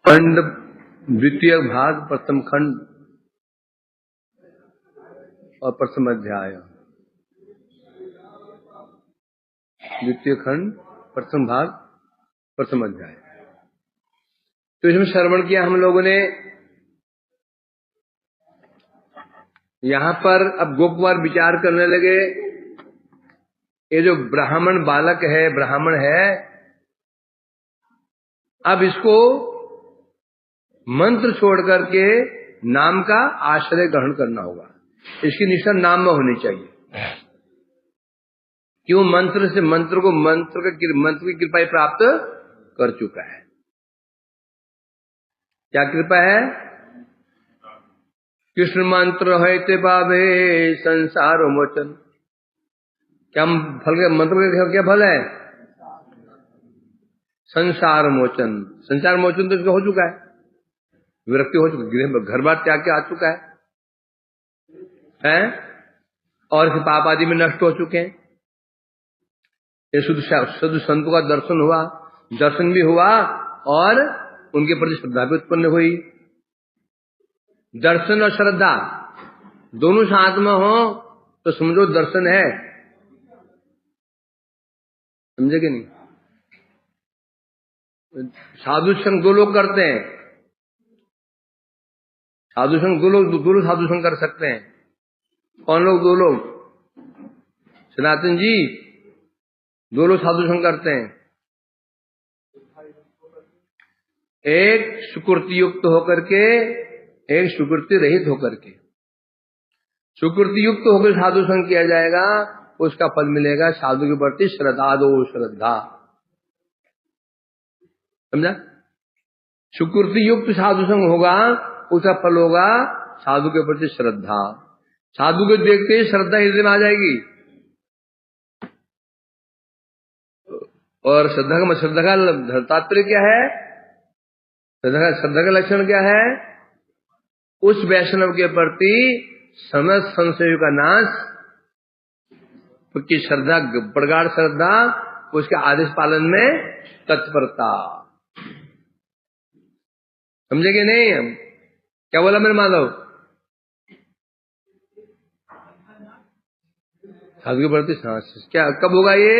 खंड द्वितीय भाग प्रथम खंड और प्रथम अध्याय। द्वितीय खंड प्रथम भाग प्रथम अध्याय। तो इसमें श्रवण किया हम लोगों ने। यहां पर अब गोपकुमार विचार करने लगे, ये जो ब्राह्मण बालक है, ब्राह्मण है, अब इसको मंत्र छोड़ करके नाम का आश्रय ग्रहण करना होगा। इसकी निष्ठा नाम में होनी चाहिए। क्यों? मंत्र से मंत्र की कृपा प्राप्त कर चुका है। क्या कृपा है? कृष्ण मंत्र है ते पावे संसार मोचन। क्या फल के मंत्र का क्या फल है? संसार मोचन। संसार मोचन तो इसका हो चुका है, विरक्ति हो चुकी, घर बार त्याग के आ चुका है? और इस पाप आदि में नष्ट हो चुके हैं। ये शुद्ध संतों का दर्शन हुआ, दर्शन भी हुआ और उनके प्रति श्रद्धा भी उत्पन्न हुई। दर्शन और श्रद्धा दोनों साथ में हो तो समझो दर्शन है। समझे कि नहीं? साधु संग दो लोग करते हैं। साधु संग दो लोग साधु संग कर सकते हैं। कौन लोग? दो लोग। सनातन जी दो लोग साधु संग करते हैं। एक सुकृति युक्त होकर के, एक सुकृति रहित होकर के। सुकृति युक्त होकर साधु संग किया जाएगा, उसका फल मिलेगा साधु के प्रति श्रद्धा। दो श्रद्धा, समझा? सुकृति युक्त साधु संग होगा, उसका फल होगा साधु के प्रति श्रद्धा। साधु को देखते ही श्रद्धा हृदय में आ जाएगी। और श्रद्धा का तात्पर्य क्या है? श्रद्धा का लक्षण क्या है? उस वैष्णव के प्रति समस्त संशयों का नाश, उसकी श्रद्धा, प्रगाढ़ श्रद्धा, उसके आदेश पालन में तत्परता। समझेंगे नहीं? हम क्या बोला मेरे माधव? साधु के प्रति सांस क्या कब होगा? ये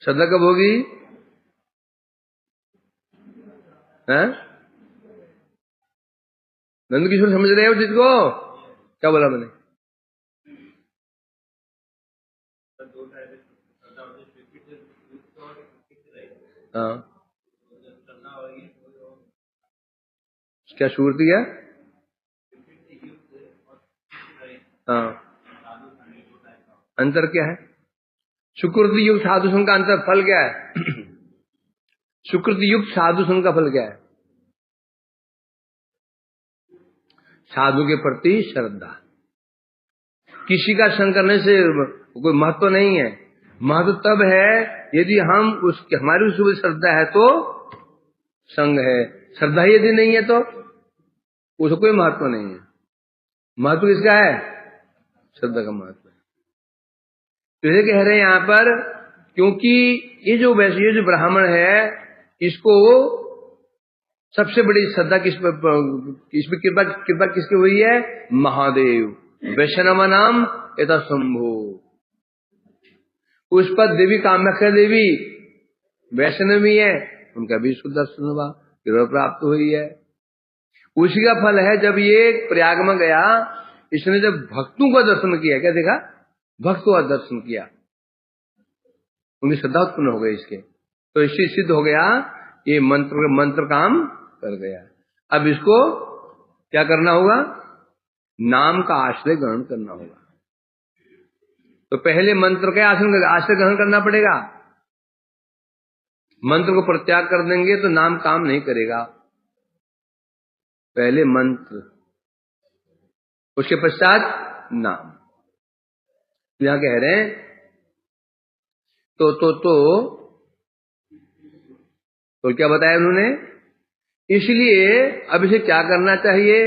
श्रद्धा कब होगी? नंद किशोर समझ रहे हो जिसको? क्या बोला मैंने? हाँ, क्या शुरुआती है? हाँ, अंतर क्या है? सुकृति युक्त साधु संघ का अंतर फल क्या है? सुकृति युक्त साधु संघ का फल क्या है? साधु के प्रति श्रद्धा। किसी का संग करने से कोई महत्व नहीं है। महत्व तब है यदि हम उसके, हमारी उसमें श्रद्धा है तो संग है। श्रद्धा यदि नहीं है तो उसको कोई महत्व नहीं है। महत्व किसका है? श्रद्धा का महत्व है। तो ये कह रहे हैं यहां पर, क्योंकि ये जो ब्राह्मण है, इसको सबसे बड़ी श्रद्धा इसमें कृपा किसकी हुई है? महादेव। वैष्णव नाम यथा शंभु। उस पर देवी कामाख्या देवी वैष्णवी है, उनका भी इसको दर्शन हुआ, कृपा प्राप्त हुई है। उसी का फल है जब ये प्रयाग में गया, इसने जब भक्तों का दर्शन किया, क्या देखा? भक्तों का दर्शन किया, उनकी श्रद्धा उत्पन्न हो गई इसके। तो इससे सिद्ध हो गया ये मंत्र काम कर गया। अब इसको क्या करना होगा? नाम का आश्रय ग्रहण करना होगा। तो पहले मंत्र का आश्रय ग्रहण करना पड़ेगा। मंत्र को परित्याग कर देंगे तो नाम काम नहीं करेगा। पहले मंत्र, उसके पश्चात नाम। यहां कह रहे हैं तो क्या बताया उन्होंने? इसलिए अब इसे क्या करना चाहिए?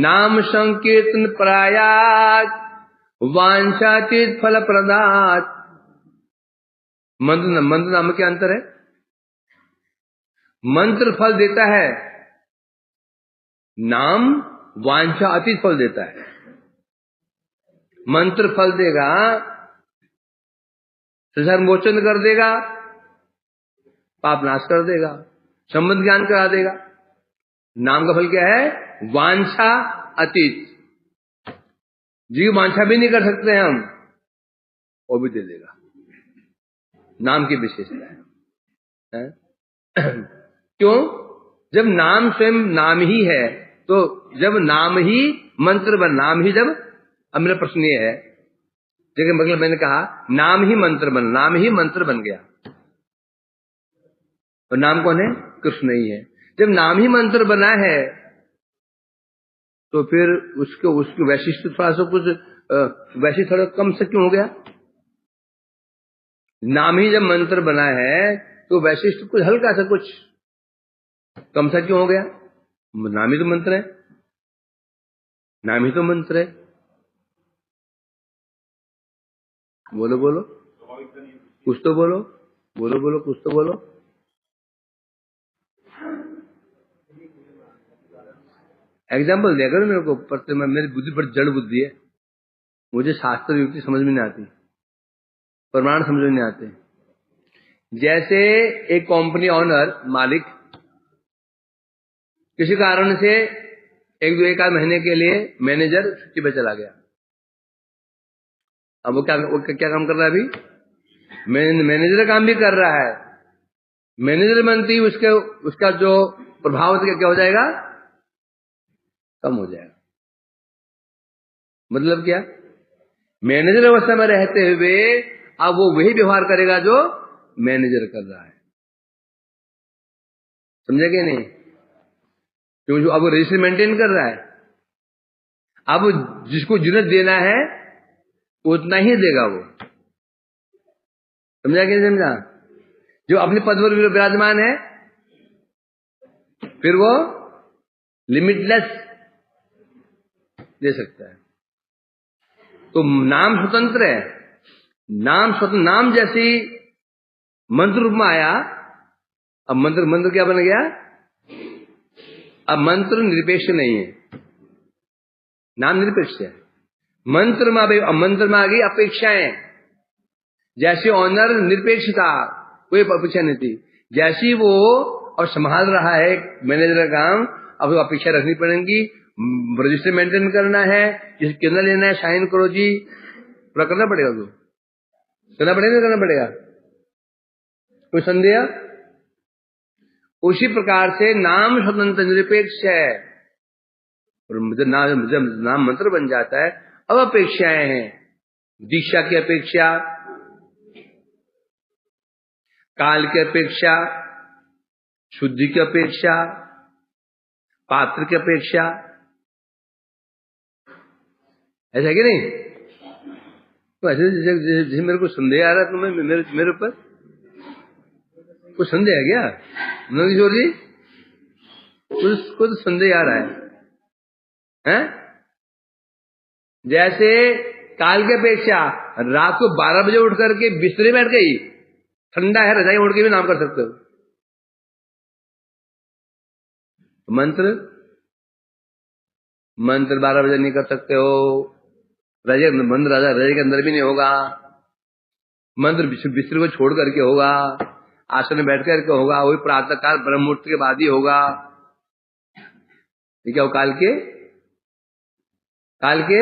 नाम संकीर्तन प्रायात वांछातीत फल प्रदात। मंत्र नाम में क्या अंतर है? मंत्र फल देता है, नाम वांछा अतीत फल देता है। मंत्र फल देगा, संसार मोचन कर देगा, पाप नाश कर देगा, संबंध ज्ञान करा देगा। नाम का फल क्या है? वांछा अतीत। जीव वांछा भी नहीं कर सकते हैं हम, वो भी दे देगा। नाम की विशेषता है। क्यों? जब नाम स्वयं नाम ही है, तो जब नाम ही मंत्र बन, नाम ही जब, अब मेरा प्रश्न ये है, जगह मतलब मैंने कहा नाम ही मंत्र बन, नाम ही मंत्र बन गया, और नाम कौन है? कृष्ण ही है। जब नाम ही मंत्र बना है तो फिर उसको वैशिष्ट थोड़ा सा कुछ वैशिष्ट थोड़ा कम से क्यों हो गया? नाम ही जब मंत्र बना है तो वैशिष्ट कुछ हल्का सा कुछ कम सा क्यों हो गया? नाम ही तो मंत्र है, नाम ही तो मंत्र है। बोलो बोलो, कुछ तो बोलो, बोलो बोलो, कुछ तो बोलो। एग्जाम्पल दिया करो मेरे को, पर मेरी बुद्धि बड़ी जड़ बुद्धि है, मुझे शास्त्र युक्ति समझ में नहीं आती, प्रमाण समझ में नहीं आते। जैसे एक कंपनी ऑनर, मालिक किसी कारण से एक आध महीने के लिए मैनेजर छुट्टी पे चला गया। अब वो क्या काम कर रहा है? अभी मैनेजर काम भी कर रहा है। मैनेजर बनती उसका जो प्रभाव क्या हो जाएगा? कम हो जाएगा। मतलब क्या? मैनेजर अवस्था में रहते हुए अब वो वही व्यवहार करेगा जो मैनेजर कर रहा है। समझेगे नहीं? क्योंकि अब वो रजिस्टर मेंटेन कर रहा है, अब जिसको यूनिट देना है उतना ही देगा वो। समझा कि नहीं समझा? जो अपने पद पर विराजमान है फिर वो लिमिटलेस दे सकता है। तो नाम स्वतंत्र है। नाम स्वतंत्र, नाम जैसी मंत्र रूप में आया, अब मंत्र क्या बन गया? अब मंत्र निरपेक्ष नहीं है, नाम निरपेक्ष है। मंत्र में आ गई अपेक्षाएं। जैसे ऑनर निरपेक्ष था, कोई अपेक्षा नहीं थी, जैसी वो अब संभाल रहा है मैनेजर का काम, अब अपेक्षा रखनी पड़ेगी। रजिस्टर मेंटेन करना है, किसी केंद्र लेना है, साइन करो जी, पूरा करना पड़ेगा। तो करना पड़ेगा, कोई संदेह? उसी प्रकार से नाम स्वतंत्र निरपेक्ष है, और जब नाम मंत्र बन जाता है अब अपेक्षाएं हैं। दीक्षा की अपेक्षा, काल की अपेक्षा, शुद्धि की अपेक्षा, पात्र की अपेक्षा, ऐसा है कि नहीं? तो ऐसे जैसे मेरे को संदेह आ रहा है, तो मेरे ऊपर कुछ संदेह है क्या नंदकिशोर जी? कुछ तो संदेह आ रहा है? जैसे काल की अपेक्षा, रात को 12 बजे उठ करके बिस्तरे बैठ गई, ठंडा है रजाई ओढ़ के भी नाम कर सकते हो। मंत्र 12 बजे नहीं कर सकते हो, रजाई के अंदर भी नहीं होगा। मंत्र बिस्तर को छोड़ करके होगा, आसन में बैठ करके होगा, वही प्रातः काल ब्रह्म मुहूर्त के बाद ही होगा। ये क्या हो? काल के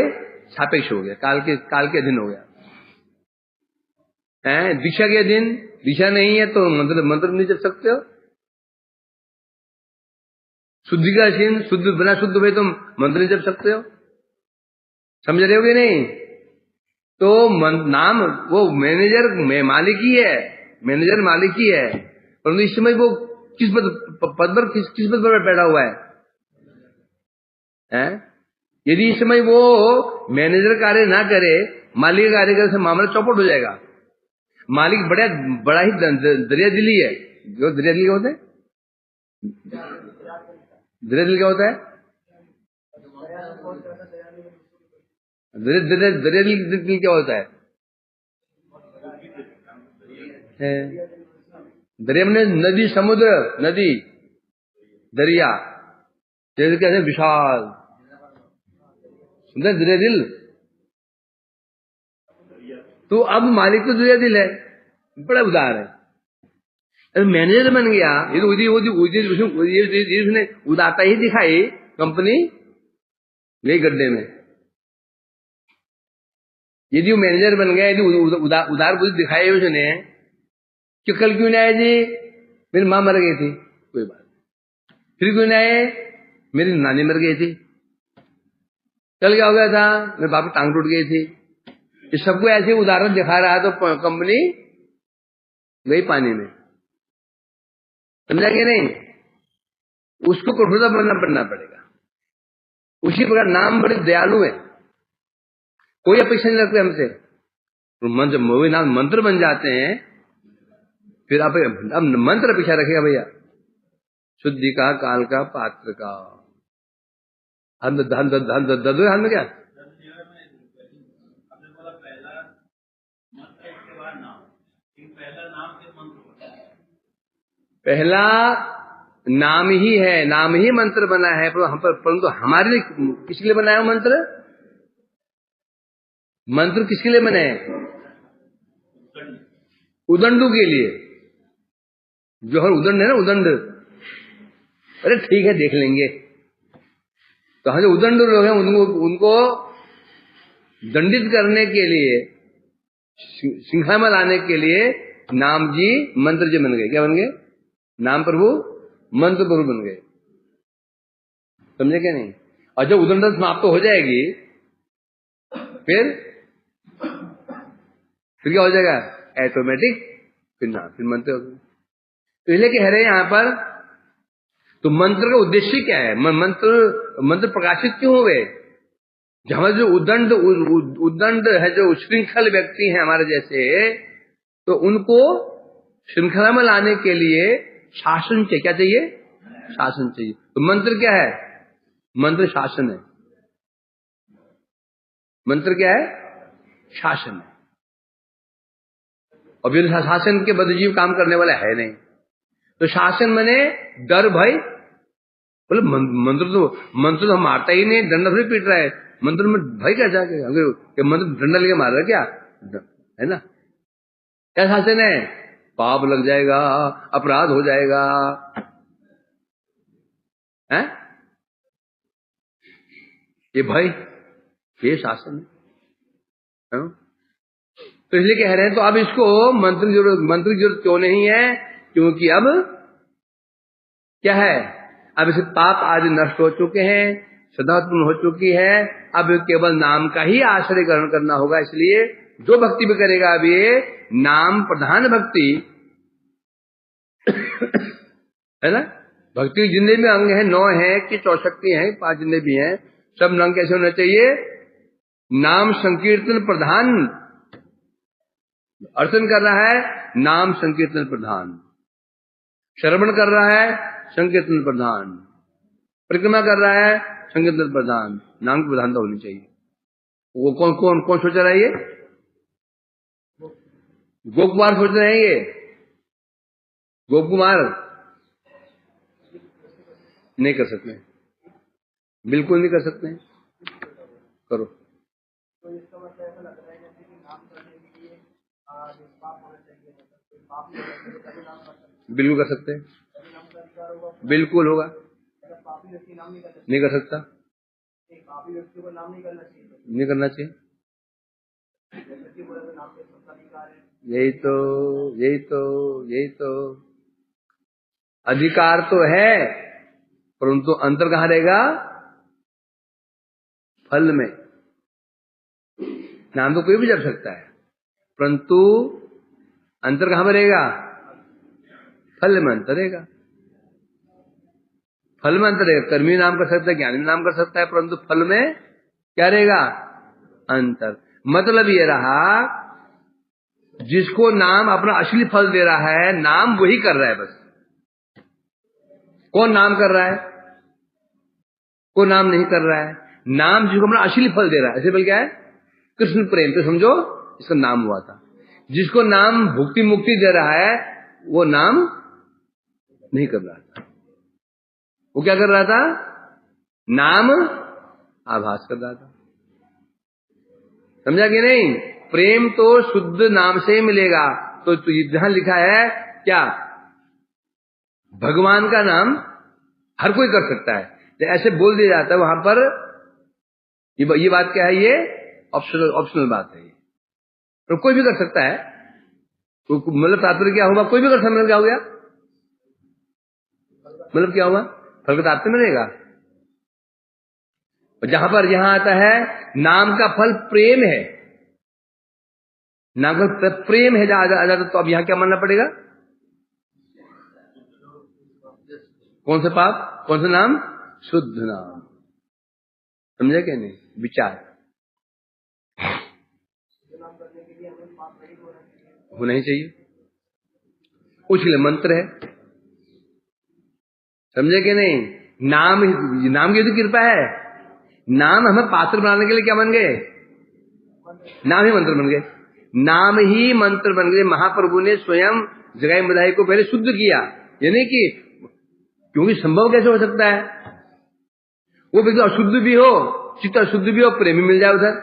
सापेक्ष हो गया, काल के अधीन हो गया। दीक्षा के अधीन, दीक्षा नहीं है तो मंत्र नहीं जप सकते हो। शुद्धि का अधीन, बिना शुद्ध हुए तुम मंत्र नहीं जप सकते हो। समझ रहे हो कि नहीं? तो नाम वो मालिक ही है, मैनेजर मालिक ही है, परंतु इस समय वो किस पद पर बैठा हुआ है? यदि इस समय वो मैनेजर कार्य ना करे, मालिक कार्य करे, से मामला चौपट हो जाएगा। मालिक बड़ा ही दरिया दिली है। जो दरिया दिली क्या होता है? दरिया दिल क्या होता है? दरिया दिल क्या होता है? दरिया में नदी, समुद्र, नदी, दरिया, जैसे कहते हैं विशाल सुंदर दरिया दिल। तो अब मालिक तो दरिया दिल है, बड़ा उदार है। मैनेजर बन गया, ये तो उसने उदारता ही दिखाई, कंपनी गई गड्ढे में। यदि वो मैनेजर बन गया, यदि उदार बुद्धि दिखाई उसने कि कल क्यों नहीं आए जी, मेरी माँ मर गई थी, कोई बात। फिर क्यों नहीं आए, मेरी नानी मर गई थी। कल क्या हो गया था, मेरे बाप की टांग टूट गई थी। इस सबको ऐसे उदाहरण दिखा रहा है, तो कंपनी गई पानी में। समझा कि नहीं? उसको कठोरता बनना पड़ेगा। उसी प्रकार नाम बड़े दयालु है, कोई अपेक्षा नहीं रखते हमसे। तो मंत्र बन जाते हैं, फिर अब मंत्र अपेक्षा रखेगा भैया, शुद्धि का, काल का, पात्र का। हाथ में क्या पहला नाम ही है, नाम ही मंत्र बना है, परंतु हमारे लिए किसके लिए बनाया मंत्र? मंत्र किसके लिए बने? उदंडू के लिए। जो हर उदंड है ना, उदंड, अरे ठीक है देख लेंगे। तो हम जो उदंड लोग हैं उनको दंडित करने के लिए, श्रृंखला में लाने के लिए नाम जी मंत्र जी बन गए। क्या बन गए? नाम प्रभु मंत्र प्रभु बन गए। समझे क्या नहीं? और जब उदंड समाप्त हो जाएगी, फिर क्या हो जाएगा? ऑटोमेटिक फिर नाम, फिर मंत्र हो गए। तो इसलिए कह रहे हैं यहां पर, तो मंत्र का उद्देश्य क्या है? मंत्र प्रकाशित क्यों हुए? हमारे जो उदंड है, जो श्रृंखल व्यक्ति हैं हमारे जैसे, तो उनको श्रृंखला में लाने के लिए शासन चाहिए। क्या चाहिए? शासन चाहिए। तो मंत्र क्या है? मंत्र शासन है। मंत्र क्या है? शासन है। और बिना शासन के बद्धजीव काम करने वाला है नहीं। तो शासन माने डर भय। बोले मंत्र तो हम मारता ही नहीं, डंडा भी पीट रहा है, मंत्र में भय क्या जाके? मंत्र डंडा लेके मार रहा है क्या? है ना? क्या शासन है? पाप लग जाएगा, अपराध हो जाएगा, है ये भय, ये शासन है। तो इसलिए कह रहे हैं, तो अब इसको मंत्र की जरूरत क्यों नहीं है? क्योंकि अब क्या है, अब इसे पाप आदि नष्ट हो चुके हैं, सदात्म हो चुकी है। अब केवल नाम का ही आश्रय ग्रहण करना होगा। इसलिए जो भक्ति भी करेगा, अब ये नाम प्रधान भक्ति है ना। भक्ति जितने भी अंग हैं, 9 है कि 64 हैं, 5 जितने भी हैं, सब अंग कैसे होना चाहिए? नाम संकीर्तन प्रधान। अर्चन कर रहा है, नाम संकीर्तन प्रधान। श्रवण कर रहा है, संकीर्तन प्रधान। परिक्रमा कर रहा है, संकीर्तन प्रधान। नाम की प्रधानता होनी चाहिए। वो कौन सोच रहा है? ये गोप कुमार सोच रहे हैं। ये गोप कुमार नहीं कर सकते, बिल्कुल नहीं कर सकते। करो। तो इसका मतलब ऐसा लग रहा है जैसे कि नाम करने के लिए पाप होना चाहिए, पाप बिल्कुल कर सकते हैं, बिल्कुल होगा। पापी व्यक्ति नाम नहीं कर सकता, पापी व्यक्ति को नाम नहीं करना चाहिए, यही तो अधिकार तो है, परंतु अंतर कहाँ रहेगा? फल में। नाम तो कोई भी जप सकता है, परंतु अंतर कहाँ पर रहेगा? फल में अंतर रहेगा। फल में अंतर रहेगा। कर्मी नाम कर सकता है, ज्ञानी नाम कर सकता है, परंतु फल में क्या रहेगा? अंतर। मतलब ये रहा, जिसको नाम अपना असली फल दे रहा है, नाम वही कर रहा है बस। कौन नाम कर रहा है? कोई नाम नहीं कर रहा है। नाम जिसको अपना असली फल दे रहा है, असली फल क्या है? कृष्ण प्रेम। तो समझो इसका नाम हुआ था। जिसको नाम भुक्ति मुक्ति दे रहा है, वो नाम नहीं कर रहा था। वो क्या कर रहा था? नाम आभास कर रहा था। समझा कि नहीं? प्रेम तो शुद्ध नाम से ही मिलेगा। तो जहां लिखा है क्या, भगवान का नाम हर कोई कर सकता है, तो ऐसे बोल दिया जाता है वहां पर। ये बात क्या है? ये ऑप्शनल बात है। तो कोई भी कर सकता है, मतलब तात्पर्य क्या होगा? कोई भी कर सकता है, मतलब क्या हो गया? मतलब क्या होगा? फल का तात्पर्य मिलेगा। और जहां पर यहां आता है नाम का फल प्रेम है, नाम का प्रेम है जहां, तो अब यहां क्या मानना पड़ेगा? कौन सा पाप, कौन सा नाम? शुद्ध नाम। समझे क्या नहीं? विचार होना ही चाहिए, उसके लिए मंत्र है। समझे कि नहीं? नाम की तो कृपा है। नाम हमें पात्र बनाने के लिए क्या बन गए? नाम ही मंत्र बन गए। नाम ही मंत्र बन गए। महाप्रभु ने स्वयं जगाई बधाई को पहले शुद्ध किया, यानी कि क्योंकि संभव कैसे हो सकता है? वो व्यक्ति अशुद्ध भी हो, चित्त अशुद्ध भी हो, प्रेमी मिल जाए उधर,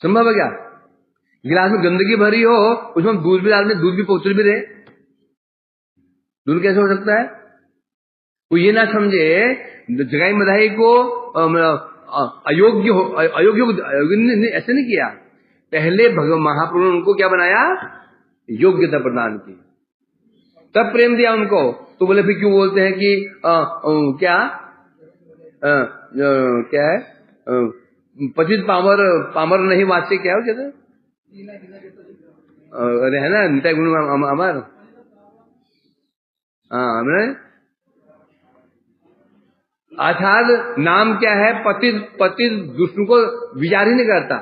संभव है क्या? गिलास में गंदगी भरी हो, उसमें दूध भी डालते, दूध भी पवित्र भी रहे, दूध कैसे हो सकता है? वो ये ना समझे जगाई बधाई को अयोग्य ऐसे नहीं किया। पहले भगवान महाप्रभु ने उनको क्या बनाया? योग्यता प्रदान की, तब प्रेम दिया उनको। तो बोले फिर क्यों बोलते हैं कि क्या क्या है, पतित पामर नहीं वाच्य, क्या हो कहते? अरे है ना, नित्य गुण अमर। हाँ, अर्थात नाम क्या है? पतित दुष्ट को विचार ही नहीं करता।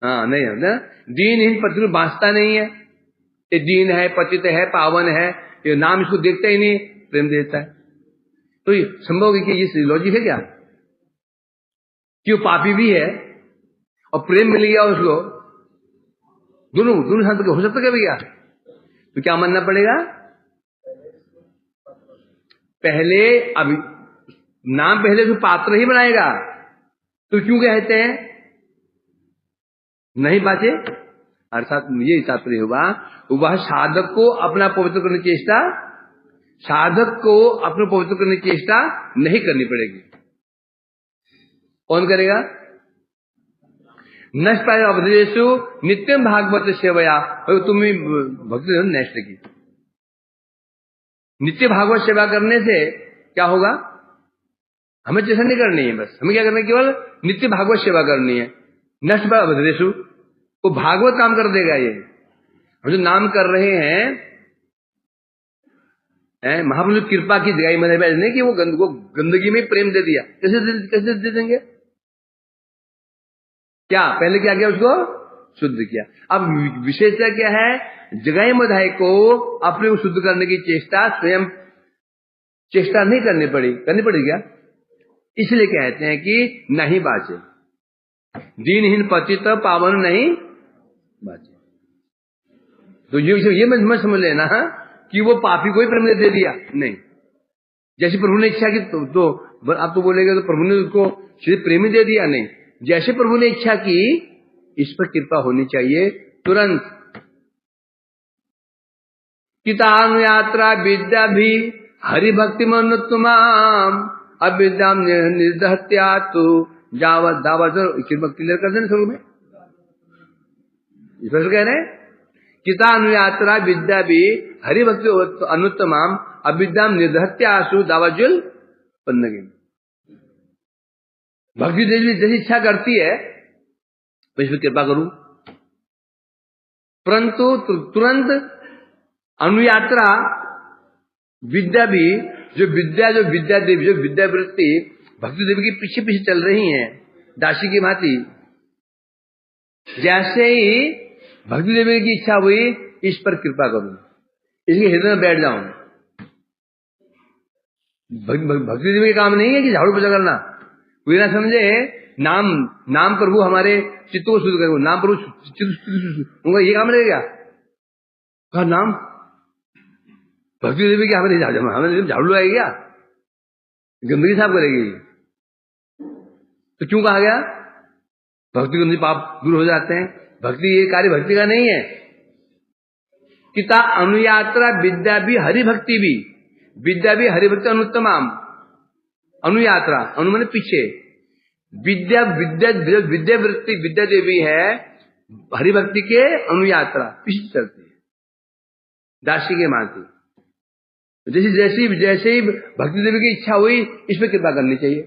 हाँ, नहीं है ना, दीनहीन पति को बांचता नहीं है। ये दीन है, पतित है, पावन है, ये नाम इसको देखता ही नहीं, प्रेम देता है। तो ये संभव है कि ये लॉजिक है क्या कि वो पापी भी है और प्रेम मिल गया उसको? दोनों साथ हो सकता क्या भैया? तो क्या मानना पड़ेगा? पहले अभी नाम पहले जो पात्र ही बनाएगा, तो क्यों कहते हैं नहीं बाचे? अर्थात ये तात्पर्य हुआ, वह साधक को अपना पवित्र करने की चेष्टा, साधक को अपने पवित्र करने की चेष्टा नहीं करनी पड़ेगी। कौन करेगा? नष्ट पाए अवधेशु नित्यम भागवत सेवया। तुम भक्ति नष्ट की नित्य भागवत सेवा करने से क्या होगा? हमें चेष्टा नहीं करनी है, बस हमें क्या करना है? केवल नित्य भागवत सेवा करनी है। नष्ट पाए अवधेशु, वो भागवत काम कर देगा। ये हम जो नाम कर रहे हैं, महाप्रभु कृपा की जगाई मैंने नहीं कि वो गंदगी में प्रेम दे दिया। कैसे दे देंगे? क्या पहले क्या किया? उसको शुद्ध किया। अब विशेषता क्या है? जगाई बधाई को अपने को शुद्ध करने की चेष्टा स्वयं चेष्टा नहीं करनी पड़ी क्या? इसलिए कहते हैं कि नहीं बाचे, दीनहीन पतित पावन नहीं बाचे। तो ये मत समझ लेना कि वो पापी को ही प्रेम दे दिया, नहीं। जैसे प्रभु ने इच्छा की तो आप तो बोलेंगे तो प्रभु ने उसको सिर्फ प्रेम ही दे दिया, नहीं। जैसे प्रभु ने इच्छा की, इस पर कृपा होनी चाहिए तुरंत। कितान यात्रा विद्या भी हरिभक्ति मनुत्तमाम अविद्याम निर्दहत्या तो जावत दावत। क्लियर कर देना शुरू में, इस पर कह रहे हैं कितानुयात्रा विद्या भी हरिभक्ति अनुत्तमाम अविद्याम निर्दहत्यासु दावाजुल पन्नगी। भक्ति देवी जैसी इच्छा करती है तो इसमें कृपा करूं, परंतु तुरंत अनुयात्रा विद्या भी जो विद्या देवी जो विद्यावृत्ति भक्ति देवी के पीछे पीछे चल रही हैं दासी की भांति, जैसे ही भक्ति देवी की इच्छा हुई इस पर कृपा करूं, इसके हृदय में बैठ जाऊं। भक्ति देवी का काम नहीं है कि झाड़ू पोछा करना। कोई ना समझे नाम नाम प्रभु हमारे चित्त को शुद्ध करेंगे, नाम प्रभु उनका ये काम रहेगा। कहा नाम भक्ति देवी क्या हमें झाड़ू लगाएगी क्या, गंदगी साफ करेगी? तो क्यों कहा गया? भक्ति गंदगी पाप दूर हो जाते हैं। भक्ति ये कार्य भक्ति का नहीं है। किता अनुयात्रा विद्या भी हरिभक्ति भी, विद्या भी हरिभक्ति अनुत्तमाम। अनुयात्रा, अनु माने पीछे, विद्या विद्या विद्या वृत्ति विद्या देवी है हरिभक्ति के अनुयात्रा, पीछे चलती है दासी के मानती। जैसे ही भक्ति देवी की इच्छा हुई इस पर कृपा करनी चाहिए,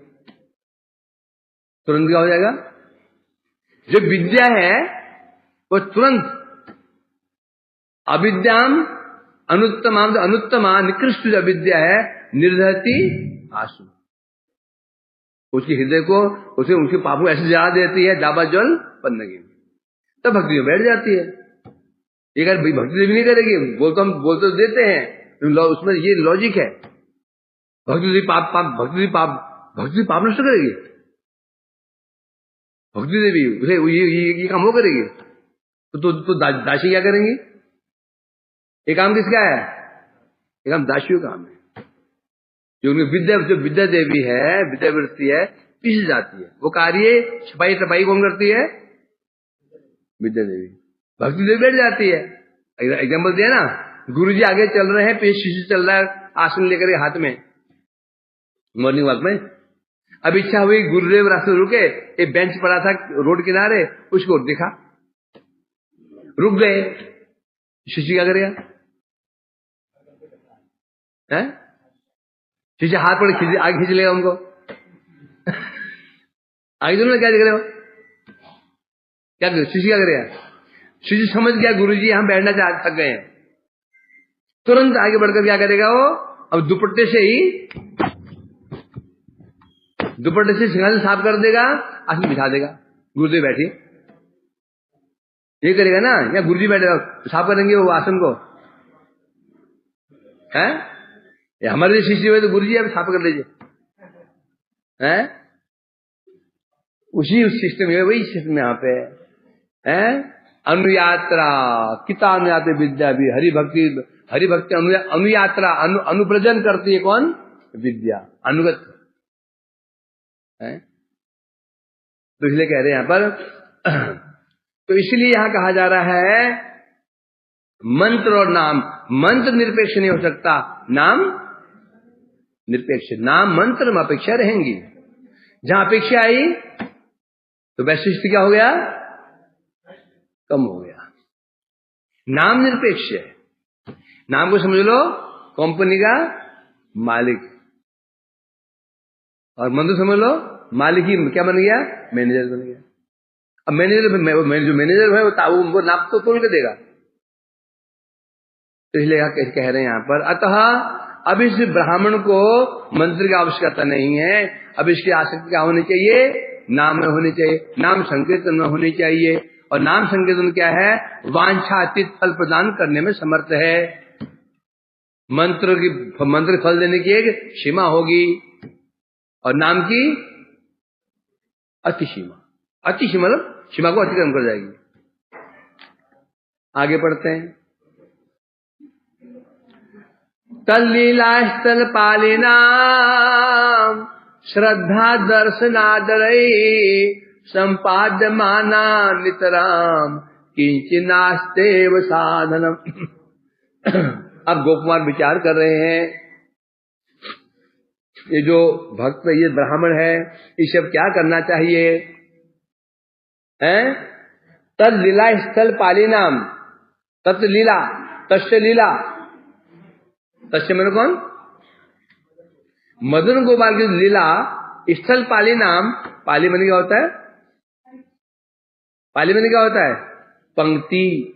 तुरंत क्या हो जाएगा? जो विद्या है वो तुरंत, अविद्याम अनुत्तमाम, तो अनुत्तमा निकृष्ट जो विद्या है निर्धति आशु, उसके हृदय को उसे उसके पापों ऐसे जला देती है दाबा जल पन्नगी, तब भक्ति में बैठ जाती है। ये अगर भक्ति देवी नहीं करेगी, हम बोलते तो देते हैं, उसमें ये लॉजिक है। भक्ति देवी भक्ति पाप नष्ट करेगी, भक्ति देवी उसे ये काम वो करेगी, तो दासी क्या करेंगी? ये काम किसका है? ये काम दासियों का काम है। जो विद्या देवी है, विद्या वृत्ति है, पीछे जाती है। वो कार्य छपाई टपाई कौन करती है? विद्या देवी। भक्ति देवी बैठ जाती है। एग्जाम्पल दिया ना, गुरुजी आगे चल रहे हैं, पीछे शिष्य चल रहा है आसन लेकर के हाथ में, मॉर्निंग वॉक में। अब इच्छा हुई, गुरुदेव रास्ते रुके, एक बेंच पड़ा था रोड किनारे, उसको देखा, रुक गए। शिष्य क्या करेगा? शिष्य हाथ पर आगे खींच लेगा उनको। आगे दोनों क्या देख रहे हो? क्या शिष्य क्या करेगा? शिष्य समझ गया गुरुजी हम बैठना थक गए हैं, तुरंत आगे बढ़कर क्या करेगा वो? अब दुपट्टे से सिंहासन साफ कर देगा, आसन बिठा देगा, गुरुदेव बैठिए, ये करेगा ना। या गुरुजी बैठेगा, साफ करेंगे वो आसन को, है? हमारे शिष्य हुए तो गुरुजी आप साफ कर लीजिए, हैं? उसी सिस्टम है, वही सिस्टम यहाँ पे है। अनुयात्रा, किता अनुयात्र विद्या भी हरिभक्ति अनुयात्रा, अनुप्रजन करती है कौन? विद्या, अनुगत है। तो इसलिए कह रहे हैं यहां पर, तो इसलिए यहां कहा जा रहा है मंत्र और नाम, मंत्र निरपेक्ष नहीं हो सकता, नाम निरपेक्ष। नाम मंत्र में अपेक्षा रहेंगी, जहां अपेक्षा आई तो वैशिष्ट क्या हो गया? कम हो गया। नाम निरपेक्ष है, नाम को समझ लो कंपनी का मालिक, और मंत्र समझ लो मालिक ही क्या बन गया? मैनेजर बन गया। अब मैनेजर जो मैनेजर है वो नाप तो तोड़ के देगा। तो इसलिए कह रहे हैं यहां पर, अतः अब इस ब्राह्मण को मंत्र की आवश्यकता नहीं है। अब इसकी आसक्ति क्या होनी चाहिए? नाम में होनी चाहिए, नाम संकीर्तन में होनी चाहिए। और नाम संकीर्तन क्या है? वांछातीत फल प्रदान करने में समर्थ है। मंत्र फल देने की एक सीमा होगी, और नाम की अतिसीमा, अतिसीमा मतलब सीमा को अतिक्रम कर जाएगी। आगे पढ़ते हैं। तल्लीला स्थल पालिना श्रद्धा दर्शनादरई संपाद्यमाना नितराम किंचिनास्तेव साधनम। अब गोकुमार विचार कर रहे हैं, ये जो भक्त ये ब्राह्मण है, इसे अब क्या करना चाहिए? तद लीला स्थल पालिनाम, तत् लीला, तस्य लीला, तस्य मैंने कौन? मदन गोपाल की लीला स्थल पालिनाम। पाली मैंने क्या होता है? पाली मैंने क्या होता है? पंक्ति।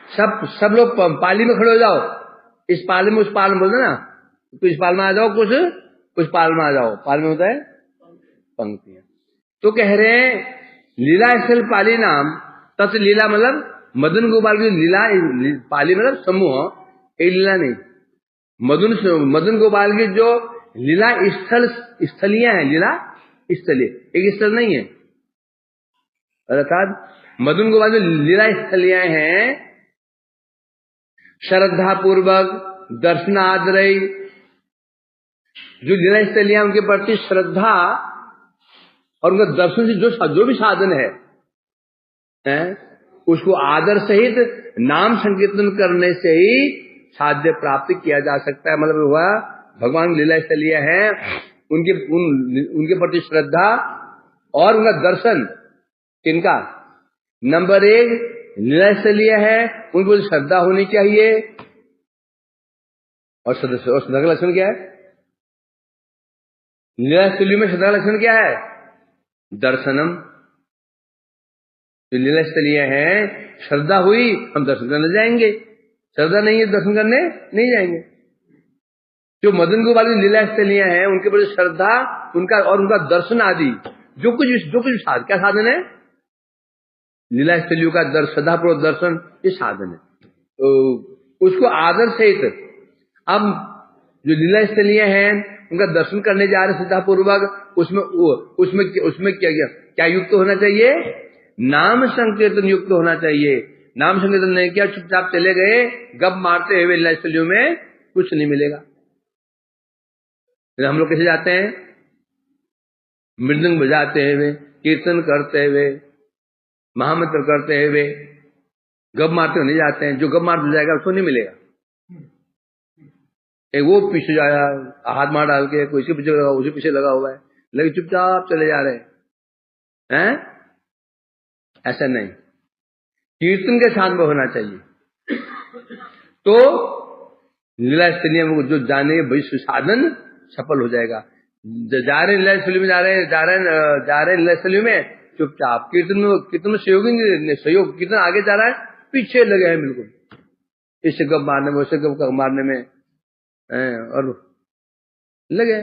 सब लोग पाली में खड़े हो जाओ, इस पाल में उस पाल में बोलते ना, तो इस पाल में आ जाओ, कुछ उस पाल में आ जाओ। पाल में होता है पंक्तियां। तो कह रहे हैं लीला स्थल पाली नाम, तत् लीला मतलब मदन गोपाल की लीला, पाली मतलब समूह, एक लीला नहीं। मदन गोपाल की जो लीला स्थलियां हैं, लीला स्थल, एक स्थल नहीं है। अर्थात मदन गोपाल जो लीला स्थलियां हैं, श्रद्धा पूर्वक दर्शनाद्रय, जो लीला स्थलियां उनके प्रति श्रद्धा और उनका दर्शन से जो भी साधन है, उसको आदर सहित नाम संकीर्तन करने से ही साध्य प्राप्ति किया जा सकता है। मतलब हुआ भगवान लीला स्थलियां हैं, उनके प्रति श्रद्धा और उनका दर्शन, किनका? नंबर 1 लीला स्थलियां है, उनको श्रद्धा होनी चाहिए। और श्रद्धा का लक्षण क्या है? लीला स्थलियों में श्रद्धा का लक्षण क्या है? दर्शनम। जो लीला स्थलियां हैं, श्रद्धा हुई हम दर्शन करने जाएंगे, श्रद्धा नहीं है दर्शन करने नहीं जाएंगे। जो मदन गोपाल की लीला स्थलियां हैं, उनके प्रति श्रद्धा उनका और उनका दर्शन आदि जो कुछ साधन, क्या साधन है? लीला स्थलियों का श्रद्धापूर्वक दर्शन, ये साधन है। तो उसको आदर सहित, अब जो लीला स्थलियां हैं उनका दर्शन करने जा रहे श्रद्धापूर्वक, उसमें क्या युक्त होना चाहिए? नाम संकीर्तन युक्त होना चाहिए। नाम संकीर्तन नहीं किया, चुपचाप चले गए, गप मारते हुए लीला स्थलियों में कुछ नहीं मिलेगा। हम लोग कैसे जाते हैं? मृदंग बजाते हुए, कीर्तन करते हुए, महामंत्र करते हुए, गप मारते हुए नहीं जाते हैं। जो गप मारते जाएगा उसको नहीं मिलेगा। एक वो पीछे जाया, हाथ मार डाल के, कोई पीछे लगा, उसी पीछे लगा हुआ है, लेकिन चुपचाप चले जा रहे हैं। ऐसा नहीं, कीर्तन के साथ में होना चाहिए। तो लीला स्थलियों में जो जाने के वही साधन सफल हो जाएगा। जा रहे लीला स्थलियों में, जा रहे लीला स्थलियों में, चुपचाप कीर्तन में सहयोग, कीर्तन आगे जा रहा है, पीछे लगे हैं बिल्कुल, इससे गप मारने में, उससे गप मारने में, और लगे।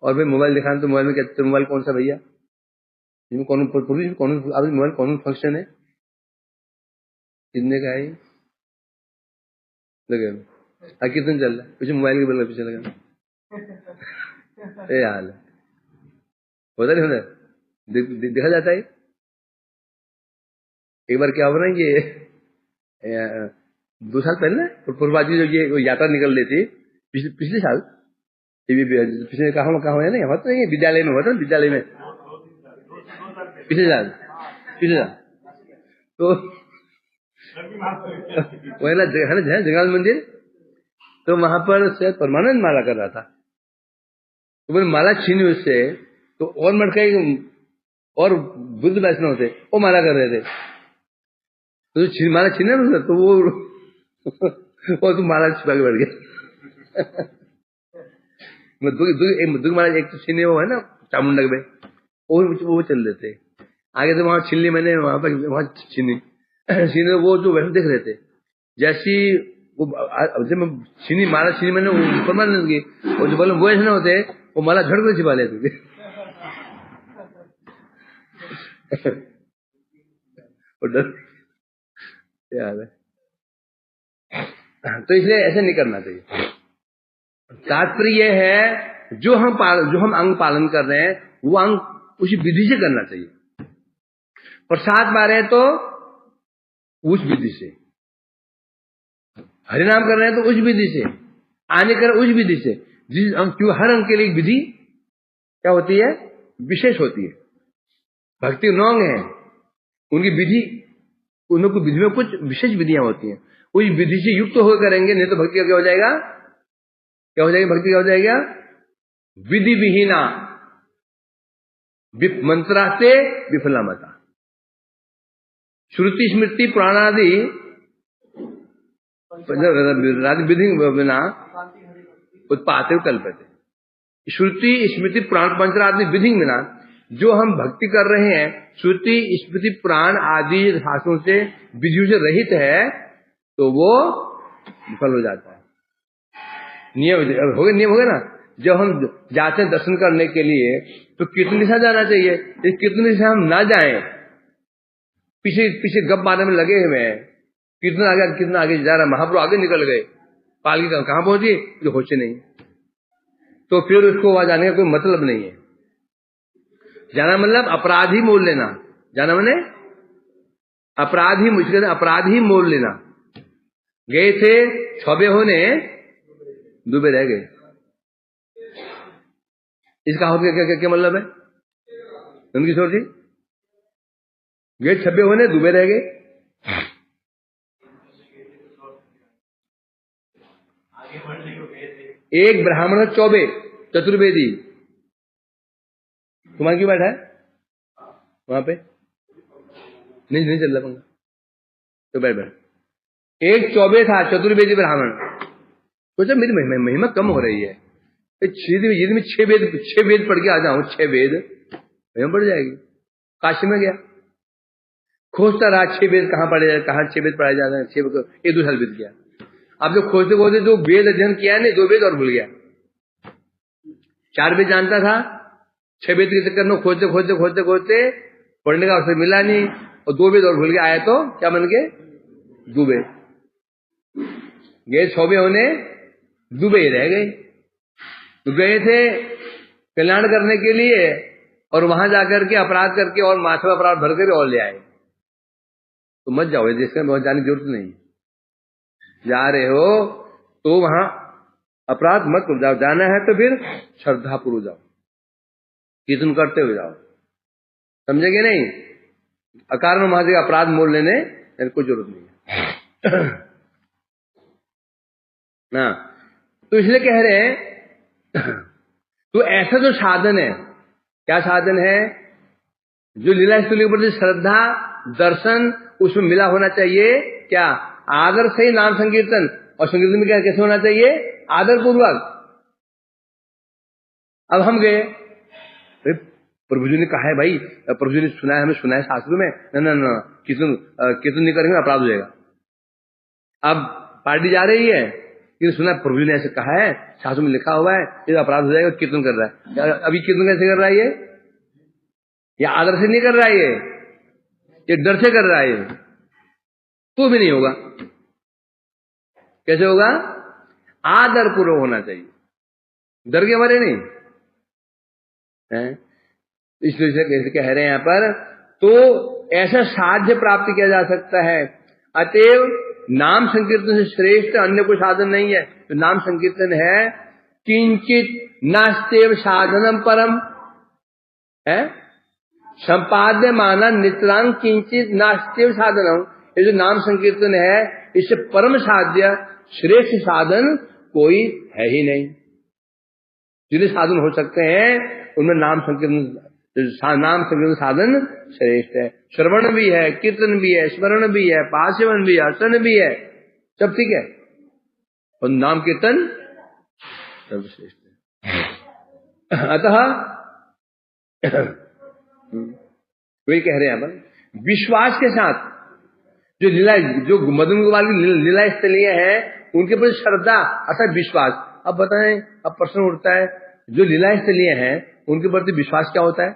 और भाई मोबाइल दिखाना, तो मोबाइल में कहते, मोबाइल कौन सा भैया, कौन मोबाइल कौन फंक्शन है, कितने का है, लगे कीर्तन चल रहा है, पीछे मोबाइल के बल पीछे लगा। ये हाल है, होता नहीं होता, देखा जाता है। एक बार क्या हुआ ना, ये 2 साल पहले पूर्वाजी जो ये यात्रा निकल रही थी, पिछले साल, पिछले कहा है ना, यहाँ तो नहीं, विद्यालय में हुआ था, विद्यालय में पिछले साल तो वो है ना जगन्नाथ मंदिर, तो वहां पर शायद परमानंद माला कर रहा था, तो मैंने माला छीनी उससे, तो और मटका और बुद्ध वैष्णव थे, वो माला कर रहे थे, तो माला छीना ना, तो वो तो माला छिपा के बैठ गया। दुर्ग माला एक तो छीने वो है ना चामुंडा में, वो चल रहे थे आगे, तो वहां छीनी, मैंने वहां छीनी, वो जो वैसे देख रहे थे, जैसी वो जब मैं छीनी माला छीनी मैंने परमानंद की, और जो बोले वो ऐसे ना होते, वो माला झड़ कर छिपा लेते थे। याद है, तो इसलिए ऐसे नहीं करना चाहिए। तात्पर्य यह है, जो हम अंग पालन कर रहे हैं, वो अंग उसी विधि से करना चाहिए। प्रसाद बारे तो उस विधि से, हरिनाम कर रहे हैं तो उस विधि से, आने कर उस विधि से, जिस अंग, क्यों हर अंग के लिए विधि क्या होती है? विशेष होती है। भक्ति 9 अंग है, उनकी विधि, उनको विधि में कुछ विशेष विधियां होती हैं, उस विधि से युक्त हो करेंगे, नहीं तो भक्ति का क्या हो जाएगा? क्या हो जाएगी भक्ति? क्या हो जाएगा? विधि विहीना मंत्रास्ते विफला मता। श्रुति स्मृति प्राणादि विधि बिना उत्पाते कल्पते। श्रुति स्मृति प्राण पंचरादि विधि बिना जो हम भक्ति कर रहे हैं, श्रुति स्मृति प्राण आदि शास्त्रों से, विधियों से रहित है, तो वो विफल हो जाता है। नियम हो गया ना। जब हम जाते हैं दर्शन करने के लिए, तो कीर्तन के साथ जाना चाहिए। इस कीर्तन के साथ हम ना जाएं, पीछे गप मारने में लगे हुए हैं, कीर्तन आगे जा रहा, महाप्रभु आगे निकल गए, पालकी कहां पहुंची, जो होचे नहीं, तो फिर उसको वहां जाने का कोई मतलब नहीं है। जाना मतलब अपराधी मोल लेना, जाना मैंने अपराधी, मुझे अपराधी मोल लेना। गए थे छबे होने डूबे रह गए। इसका हो क्या मतलब है? उनकी सोची गए छबे होने डूबे रह गए। एक ब्राह्मण 24 चतुर्वेदी। तुम्हारा क्यों बैठा है वहां पे? नहीं चल रहा पंखा तो बैठ बैठ। एक 24 था चतुर्वेदी ब्राह्मण। सोचा मेरी महिमा कम हो रही है, यदि मैं 6 वेद पढ़ के आ जाऊं, 6 वेद महिमा बढ़ जाएगी। काशी में गया, खोजता रहा 6 वेद कहाँ पढ़े जाए, कहाँ 6 वेद पढ़ाए जाते हैं। 1-2 साल बीत गया। अब जो खोजते खोजते जो वेद अध्ययन किया नहीं, 2 वेद और भूल गया। 4 वेद जानता था, 6 वेद के चक्कर में खोजते खोजते खोजते खोजते पढ़ने का अवसर मिला नहीं, और 2 वेद और भूल गया। आया तो क्या बन गए? डूबे गए। 6 होने डूबे ही रह गए। तो गए थे कल्याण करने के लिए, और वहां जाकर के अपराध करके और माथे में अपराध भर कर और ले आए। तो मत जाओ, जिसका बहुत जाने की जरूरत नहीं। जा रहे हो तो वहां अपराध मत करो, जाओ। जाना है तो फिर श्रद्धा पूर्वक जाओ, कीर्तन करते हुए जाओ, समझेंगे नहीं? अकारण वहां से अपराध मोल लेने कोई जरूरत नहीं है ना। तो इसलिए कह रहे हैं तो ऐसा जो साधन है, क्या साधन है? जो लीला स्तुति के प्रति श्रद्धा दर्शन उसमें मिला होना चाहिए। क्या? आदर से ही नाम संकीर्तन, और संकीर्तन में क्या कैसे होना चाहिए? आदर पूर्वक। अब हम गए, प्रभु जी ने कहा है भाई, प्रभु जी ने सुना है, हमें सुना है शास्त्रों में, न कीर्तन नहीं करेंगे अपराध हो जाएगा। अब पार्टी जा रही है, लेकिन सुना प्रभु जी ने ऐसे कहा है, शास्त्रों में लिखा हुआ है, ये अपराध हो जाएगा, कीर्तन कर रहा है। अभी कीर्तन कैसे कर रहा है? ये आदर से नहीं कर रहा है, ये डर से कर रहा है, तो भी नहीं होगा। कैसे होगा? आदर पूर्वक होना चाहिए, डर के मारे नहीं है। इसलिए कैसे कह रहे हैं यहां पर, तो ऐसा साध्य प्राप्त किया जा सकता है। अतएव नाम संकीर्तन से श्रेष्ठ अन्य कोई साधन नहीं है। तो नाम संकीर्तन है किंचित नास्तेव साधनम परम है, संपाद्य माना नित्रांग किंचित नास्तेव साधनम। ये जो नाम संकीर्तन है, इससे परम साध्य श्रेष्ठ साधन कोई है ही नहीं। जितने साधन हो सकते हैं उनमें नाम संकीर्तन साधन श्रेष्ठ है। श्रवण भी है, कीर्तन भी है, स्मरण भी है, पासेवन भी है, अर्चन भी है, सब ठीक है, और नाम कीर्तन सर्वश्रेष्ठ है। अतः वही कह रहे हैं अपन, विश्वास के साथ जो मदन गोपाल की लीला स्थलीय है, उनके प्रति श्रद्धा अर्थात विश्वास। अब बताएं, अब प्रश्न उठता है, जो लीला स्थलीय है उनके प्रति विश्वास क्या होता है?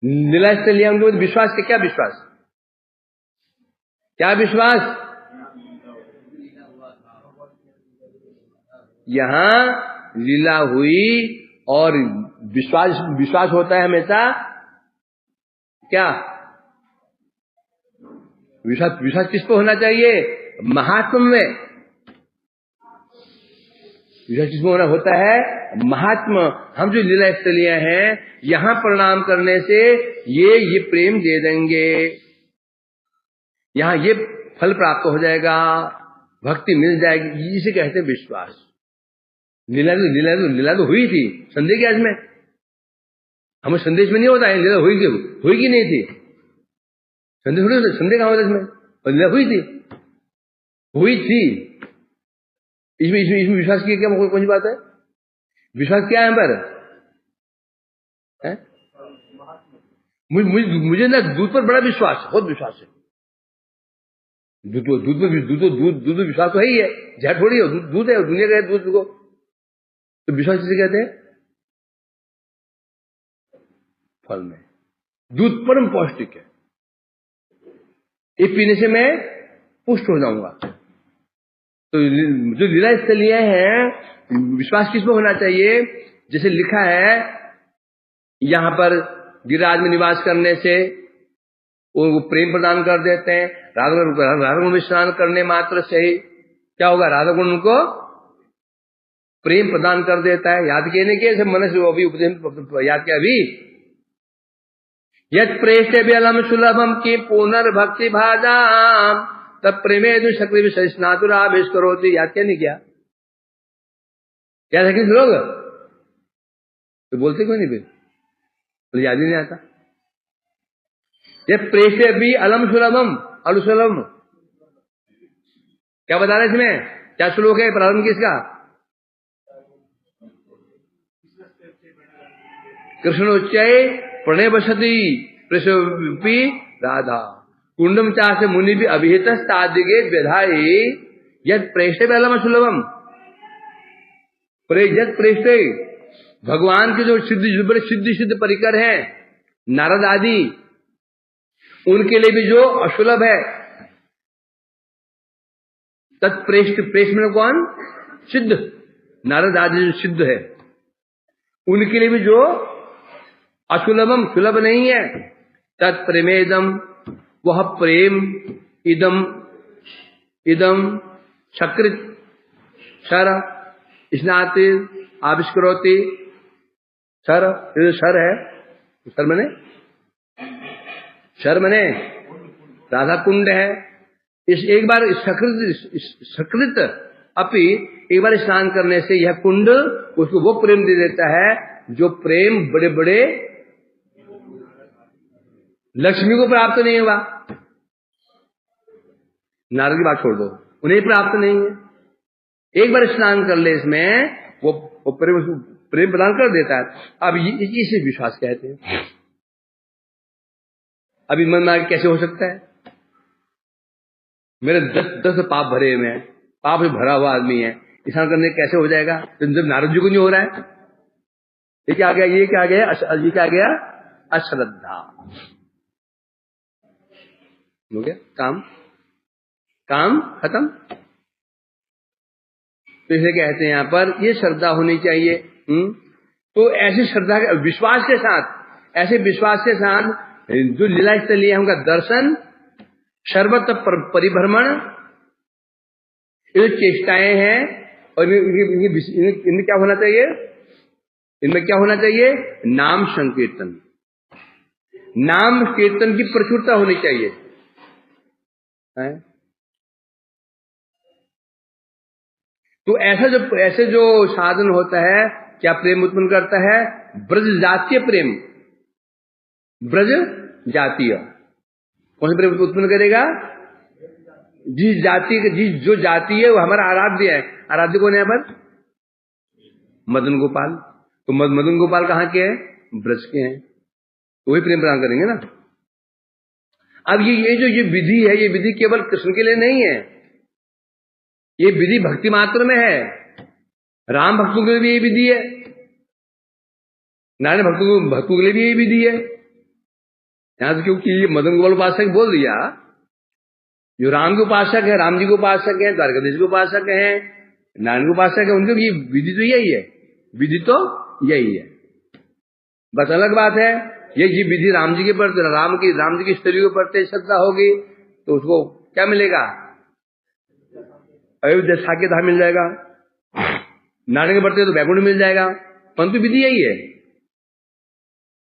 लीला स्थलीय उनके प्रति विश्वास के क्या विश्वास? क्या विश्वास? यहां लीला हुई और विश्वास होता है हमेशा। क्या विश्वास किस पर होना चाहिए? महात्मा में। विश्वास किसमें होना होता है? महात्मा। हम जो लीला स्थलीय हैं, यहां प्रणाम करने से ये प्रेम दे देंगे, यहां ये फल प्राप्त हो जाएगा, भक्ति मिल जाएगी, इसे कहते हैं विश्वास। लीला तो हुई थी, संदेह क्या इसमें? हमें संदेश में नहीं होता है लीला हुई कि नहीं थी, संदेह कहां होता है इसमें? और लीला हुई थी। इसमें विश्वास की क्या कौन सी बात है? विश्वास क्या है पर? मुझे ना दूध पर बड़ा विश्वास है, बहुत विश्वास है। दूध विश्वास तो है ही है, जहर थोड़ी है, दूध है, दुनिया का दूध को तो विश्वास किसे कहते हैं? फल में दूध परम पौष्टिक है, ये पीने से मैं पुष्ट हो जाऊंगा। तो जो लीला स्थलीय है, विश्वास किसमें होना चाहिए? जैसे लिखा है यहां पर गिरिराज में निवास करने से उनको प्रेम प्रदान कर देते हैं। राधा गुण में स्नान करने मात्र से ही क्या होगा, राधा गुण उनको प्रेम प्रदान कर देता है। याद किए नहीं किए मनुष्य अभी उपदेश याद किया अभी। यद प्रेष्ठे व्यलम सुलभम की पुनर्भक्ति भाजाम तब प्रेमेदु शक्ति विषय स्नातुरावेश करोति। याद क्या नहीं किया, क्या था किस लोग तो बोलते क्यों नहीं फिर, तो याद ही नहीं आता। ये प्रेष्ठे भी अलम सुलभम अलुसुलभम क्या बता रहे इसमें, क्या श्लोक है प्रारंभ किसका, कृष्ण उच्चय प्रणय बसती प्रसवी राधा कुंडम चाह से मुनि भी अभिहित तादिगे व्यधाई यद प्रेष्ठे अलम सुलभम यद प्रेष्ठे भगवान के जो सिद्ध परिकर हैं नारद आदि, उनके लिए भी जो अशुलभ है तत्प्रेष्ठ, प्रेष्ठ में कौन, सिद्ध, नारद आदि जो सिद्ध है उनके लिए भी जो अशुलभम सुलभ नहीं है। तत्प्रेमेदम वह प्रेम इदम इदम सकृत सर स्नाति आविष्करोति। सर ये सर है, सर मने राधा कुंड है। इस एक बार सकृत अपि एक बार स्नान करने से यह कुंड उसको वो प्रेम दे देता है जो प्रेम बड़े बड़े लक्ष्मी को प्राप्त नहीं हुआ। नारद की बात छोड़ दो, उन्हें प्राप्त नहीं है। एक बार स्नान कर ले इसमें वो प्रेम प्रदान कर देता है। अब इसे विश्वास कहते हैं। अभी मन में कैसे हो सकता है, मेरे 10 पाप भरे हुए हैं, पाप से भरा हुआ आदमी है, स्नान करने कैसे हो जाएगा, तो जब नारद जी को नहीं हो रहा है, ये क्या गया, ये क्या गया, ये क्या गया, अश्रद्धा हो गया, काम खत्म। तो इसे कहते हैं यहां पर ये श्रद्धा होनी चाहिए। तो ऐसी श्रद्धा के विश्वास के साथ, ऐसे विश्वास के साथ जो लीला स्थली है उनका दर्शन, सर्वत्र परिभ्रमण, ये चेष्टाएं हैं। और इनमें क्या होना चाहिए, इनमें क्या होना चाहिए, नाम संकीर्तन, नाम कीर्तन की प्रचुरता होनी चाहिए है? तो ऐसे जो साधन होता है क्या प्रेम उत्पन्न करता है, ब्रज जातीय प्रेम, ब्रज जातीय कौन सा प्रेम उत्पन्न करेगा, जिस जाति जो जाति है वो हमारा आराध्य है। आराध्य कौन है यहाँ पर, मदन गोपाल। तो मदन गोपाल कहाँ के हैं, ब्रज के हैं, तो वही प्रेम प्रदान करेंगे ना। अब ये विधि है, ये विधि केवल कृष्ण के लिए नहीं है, ये विधि भक्ति मात्र में है। राम भक्तों के लिए भी ये विधि है, नारायण भक्तों के लिए भी ये विधि है। यहां से क्योंकि ये मदन गोपाल उपासक बोल दिया, जो राम के उपासक है, राम जी के उपासक है, द्वारकाधीश के उपासक है, नारायण के उपासक है, उनके ये विधि तो यही है, विधि तो यही है। बस अलग बात है ये विधि राम जी के प्रति, राम जी की स्त्रियों के प्रति श्रद्धा होगी तो उसको क्या मिलेगा, अयोध्या साकेत धाम मिल जाएगा, नारायण के प्रति तो वैकुंठ मिल जाएगा। परंतु विधि यही है,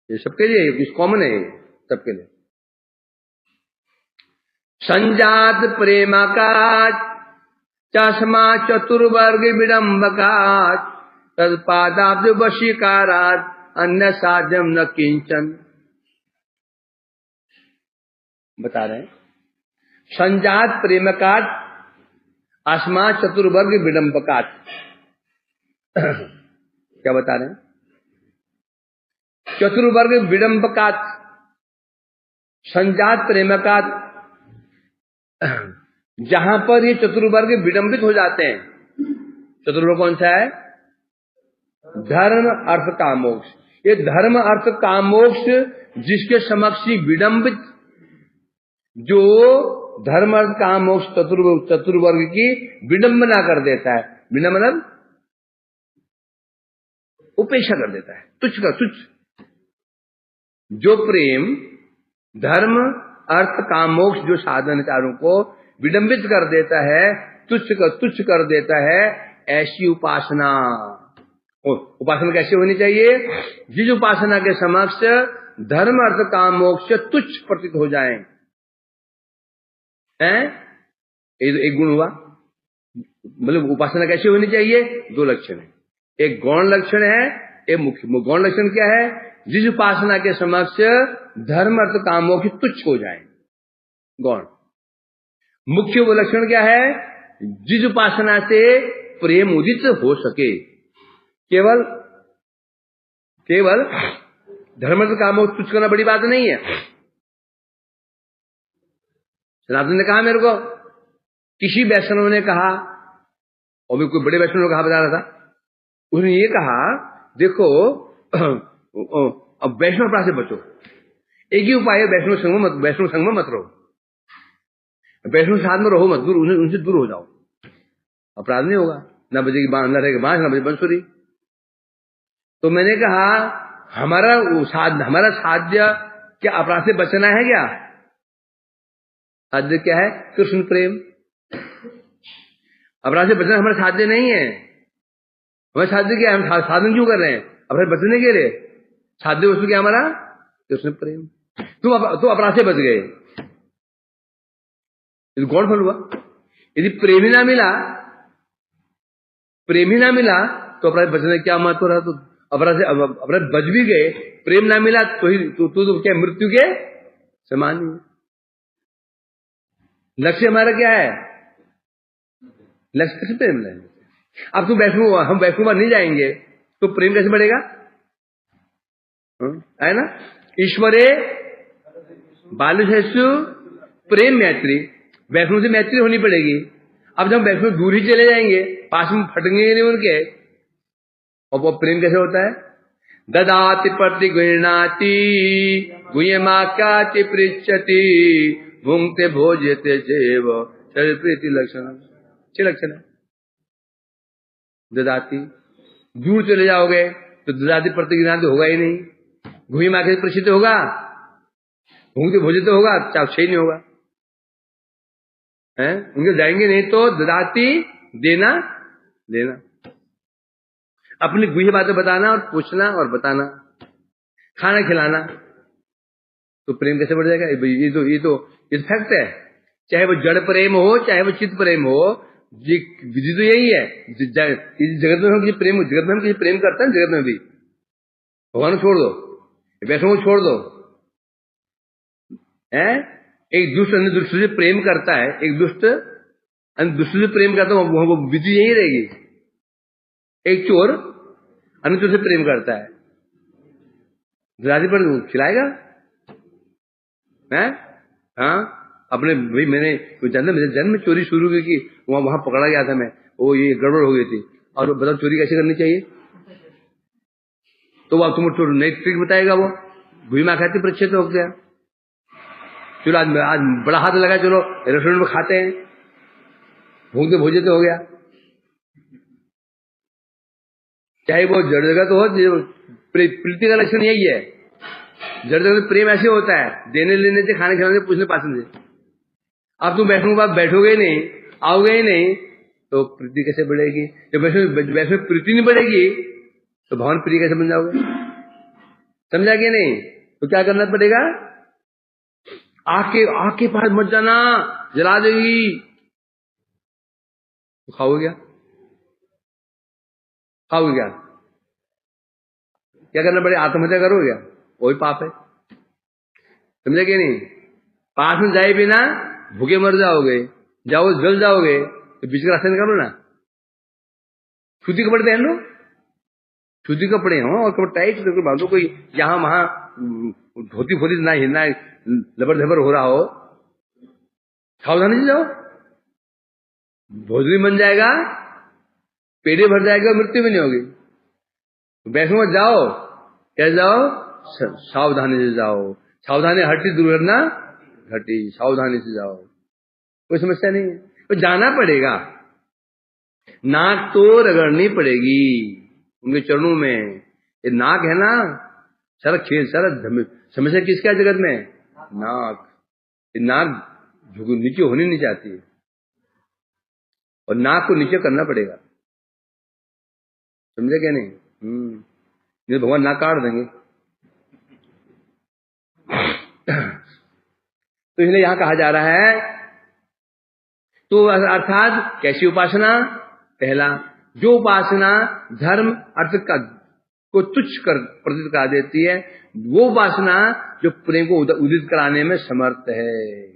ये सबके लिए कॉमन है, सबके लिए। संजात प्रेमकाच चश्मा चतुर्वर्ग विडम्बकाच तत्पादाब्ज वशीकारात अन्य साध्यम न किंचन। बता रहे हैं संजात प्रेमकाच अस्मा चतुर्वर्ग विडम्बकाच। क्या बता रहे हैं, चतुर्वर्ग विडम्बकात, संजात प्रेमकात, जहां पर ये चतुर्वर्ग विडंबित हो जाते हैं। चतुर्वर्ग कौन सा है, धर्म अर्थ काम मोक्ष। ये धर्म अर्थ काम मोक्ष जिसके समक्ष विडंबित, जो धर्म अर्थ काम मोक्ष चतुर्वर्ग की विडंबना कर देता है। विडंबना उपेक्षा कर देता है, तुच्छ का तुच्छ। जो प्रेम धर्म अर्थ काम मोक्ष जो साधन चारों को विडंबित कर देता है, तुच्छ का तुच्छ कर देता है, ऐसी उपासना। उपासना कैसे होनी चाहिए? जिस उपासना के समक्ष धर्म अर्थ काम मोक्ष तुच्छ प्रतीत हो जाए। एक गुण हुआ। मतलब उपासना कैसे होनी चाहिए? दो लक्षण है, एक गौण लक्षण है, एक मुख्य। गौण लक्षण क्या है? जिस उपासना के समक्ष धर्म अर्थ काम मोक्ष तुच्छ हो जाए, गौण। मुख्य वो लक्षण क्या है? जिस उपासना से प्रेम उदित हो सके। केवल धर्म अर्थ काम मोक्ष तुच्छ करना बड़ी बात नहीं है। सनातन ने कहा मेरे को, किसी वैष्णव ने कहा, और मैं कोई बड़े वैष्णव ने कहा बता रहा था, उसने ये कहा देखो अब वैष्णव अपराध से बचो, एक ही उपाय है, वैष्णव संग में मत रहो, वैष्णव साथ में रहो मत, उनसे दूर हो जाओ, अपराध नहीं होगा, ना बजेगी बांस, ना रहेगी बांस, ना बजे बंसुरी। तो मैंने कहा हमारा साध्य क्या अपराध से बचना है? क्या साध्य क्या है? कृष्ण प्रेम। अपराध से बचना हमारा साध्य नहीं है। हमारा साध्य क्या है? हम साधन क्यों कर रहे हैं? अपराध बचने के लिए। साध्य वस्तु क्या हमारा? कृष्ण प्रेम। तुम अपराध से बच गए, ये गौण फल हुआ। यदि प्रेम ही ना मिला तो अपराध बचने क्या महत्व रहा? तो अपराध बच भी गए, प्रेम ना मिला तो क्या मृत्यु के समान ही। लक्ष्य हमारा क्या है? लक्ष्य कैसे प्रेम नहीं? अब तुम हम वैष्णव नहीं जाएंगे तो प्रेम कैसे बढ़ेगा? है ना? ईश्वरे बालुषु प्रेम मैत्री, वैष्णव से मैत्री होनी पड़ेगी। अब जब वैष्णव दूर ही चले जाएंगे, पास में फटेंगे नहीं उनके, और वो प्रेम कैसे होता है? ददाति प्रति गृह्णाति गुह्यमाख्याति पृच्छति भुंक्ते भोज्यते चैव शरीर प्रीति लक्षण। 6 लक्षण है। ददाति, दूर चले जाओगे तो ददाति प्रति गृह्णाति होगा ही नहीं, गुह्यमाख्याति पृच्छति होगा, भुंक्ते भोज्यते होगा, चाहे नहीं होगा। उनके जाएंगे नहीं तो ददाति देना, अपनी गुह्य बातें बताना और पूछना और बताना, खाना खिलाना, तो प्रेम कैसे बढ़ जाएगा? ये तो फैक्ट है। चाहे वो जड़ प्रेम हो, चाहे वो चित्त प्रेम हो, विधि तो यही है। जगत में हम किसी प्रेम करते हैं, जगत में भी भगवान को छोड़ दो, वैष्णव को छोड़ दो, एक दुष्ट अन्य दुष्ट से प्रेम करता है, एक दुष्ट अन्य दुष्ट से प्रेम करता है, वो विधि यही रहेगी। एक चोर अन्य चोर से प्रेम करता है, राजी पर खिलाएगा? हाँ, अपने भाई मैंने मेरे जन्म में चोरी शुरू की, वहां पकड़ा गया था मैं, वो ये गड़बड़ हो गई थी, और बताओ चोरी कैसे करनी चाहिए? तो वो तुमको नई ट्रिक बताएगा, वो गुह्यमाख्याति पृच्छति हो गया। चलो आज बड़ा हाथ लगा, चलो रेस्टोरेंट में खाते हैं, भूखते भोजते हो गया। चाहे वो जड़ जगत हो, प्रीति का लक्षण यही है। जड़ जगत प्रेम ऐसे होता है, देने लेने से, खाने खिलाने से, पूछने पाछने से। अब तुम वैष्णव बात बैठोगे ही नहीं, आओगे ही नहीं, तो प्रीति कैसे बढ़ेगी? जब वैष्णव प्रीति नहीं बढ़ेगी तो भगवान प्रिय कैसे बन जाओगे? समझा कि नहीं? तो क्या करना पड़ेगा? आग के पास मत जाना, जला देगी। तो खाओगे क्या? क्या करना पड़ेगा? आत्महत्या करोगे क्या? वही पाप है। समझे कि नहीं? पास में जाए बिना भूखे मर जाओगे, जाओ जल जाओगे, तो बीच का रास्ता निकालो ना। सूती कपड़े पहन लो, सूती कपड़े हो और कपड़े टाइट बांधो, कोई यहाँ वहां धोती फोती ना हिलना, लबर झबर हो रहा हो, सावधानी से जाओ, भोजन बन जाएगा, पेट भर जाएगा, मृत्यु भी नहीं होगी। वैष्णव जाओ, क्या जाओ? सावधानी से जाओ, सावधानी हटी दुर्घटना घटी, सावधानी से जाओ, कोई समस्या नहीं है। तो जाना पड़ेगा, नाक तो रगड़नी पड़ेगी उनके चरणों में, ये नाक है ना, सारा खेल सारा समस्या किसका जगत में? नाक। ये नाक नीचे होनी नहीं चाहती है और नाक को नीचे करना पड़ेगा, समझे क्या नहीं? नहीं भगवान नाक काट देंगे। तो इसलिए यहां कहा जा रहा है, तो अर्थात कैसी उपासना? पहला, जो उपासना धर्म अर्थ का को तुच्छ कर प्रतीत करा देती है, वो उपासना जो प्रेम को उदित कराने में समर्थ है।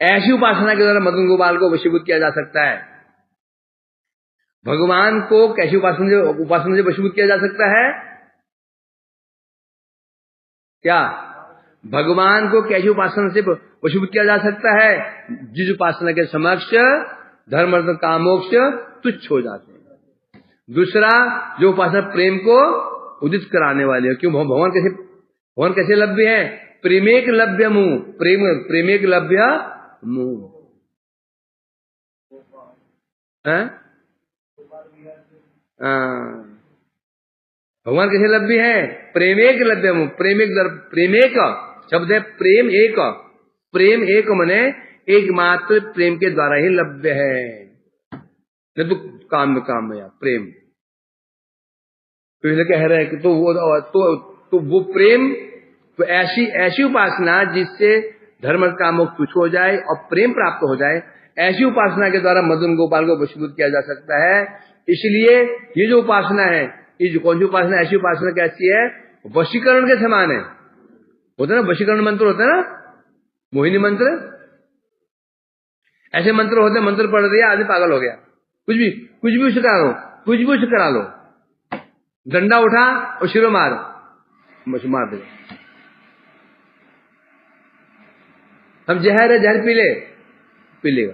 ऐसी उपासना के द्वारा मदन गोपाल को वशीभूत किया जा सकता है। भगवान को कैसी उपासना से वशीभूत किया जा सकता है? क्या भगवान को कैसी उपासना से वशीभूत किया जा सकता है? जिस उपासना के समक्ष धर्म अर्थ काम मोक्ष तुच्छ हो जाते हैं। दूसरा, जो उपासना प्रेम को उदित कराने वाली है। क्यों? भगवान कैसे लभ्य है? प्रेमेक लभ्य मुंह, प्रेमेक लभ्य मुंह है। भगवान कैसे लभ्य है? प्रेमेक लभ्य मुंह, प्रेमेक शब्द है, प्रेम एक मने एकमात्र प्रेम के द्वारा ही लभ्य है, न तो काम में प्रेम। तो इसलिए कह रहे हैं कि तो वो प्रेम, तो ऐसी उपासना जिससे धर्म का मोक्ष तुच्छ हो जाए और प्रेम प्राप्त हो जाए, ऐसी उपासना के द्वारा मदन गोपाल को वशीभूत किया जा सकता है। इसलिए ये जो उपासना है, ये जो कौन सी उपासना, ऐसी उपासना कैसी है? वशीकरण के समान है। होता है ना वशीकरण मंत्र, होता है ना मोहिनी मंत्र, ऐसे मंत्र होते हैं। मंत्र पढ़ दिया, आदमी पागल हो गया। कुछ भी उसे करा लो, कुछ भी उसे करा लो, डंडा उठा और सिरों मार दे। हम जहर है, जहर पी लेगा।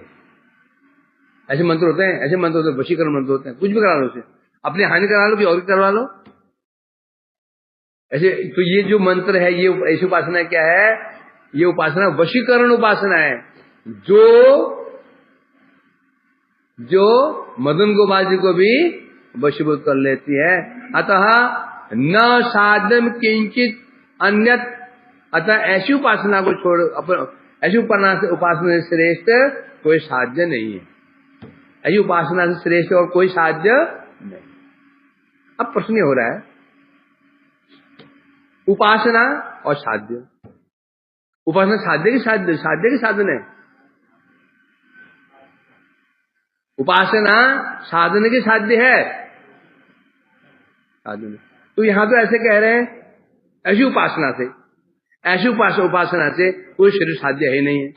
ऐसे मंत्र होते हैं, ऐसे मंत्र होते हैं, वशीकरण मंत्र होते हैं। कुछ भी करा लो उसे, अपनी हानि करा लो कि और करवा लो ऐसे। तो ये जो मंत्र है, ये ऐसी उपासना क्या है? ये उपासना वशीकरण उपासना है, जो मदन गोपाल जी को भी वशीभूत कर लेती है। अतः न साधन किंचित अन्यत, अतः ऐसी उपासना को छोड़, ऐसी उपासना से श्रेष्ठ कोई साध्य नहीं है। ऐसी उपासना से श्रेष्ठ और कोई साध्य नहीं। अब प्रश्न ये हो रहा है, उपासना और साध्य। उपासना साध्य की साधन है, उपासना साधन के साध्य है साधन। तो यहां तो ऐसे कह रहे हैं, ऐसी उपासना से कोई शरीर साध्य है नहीं है।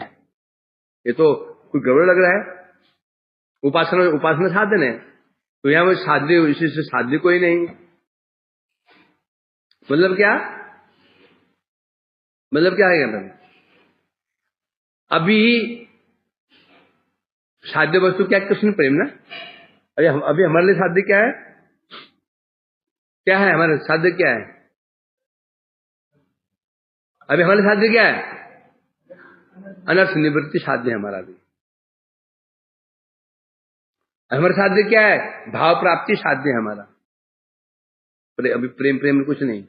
ये तो कोई गड़बड़ लग रहा है। उपासना साधन है, तो यहां वो साध्य, इसी से साध्य कोई नहीं। मतलब क्या है? अभी साध्य वस्तु क्या? कृष्ण प्रेम ना। अभी हमारे लिए साध्य क्या है? हमारे साध्य क्या है? अभी हमारे साध्य क्या है? अनर्थ निवृत्ति साध्य है हमारा। भी हमारा साध्य क्या है? भाव प्राप्ति साध्य है हमारा। अभी प्रेम में कुछ नहीं।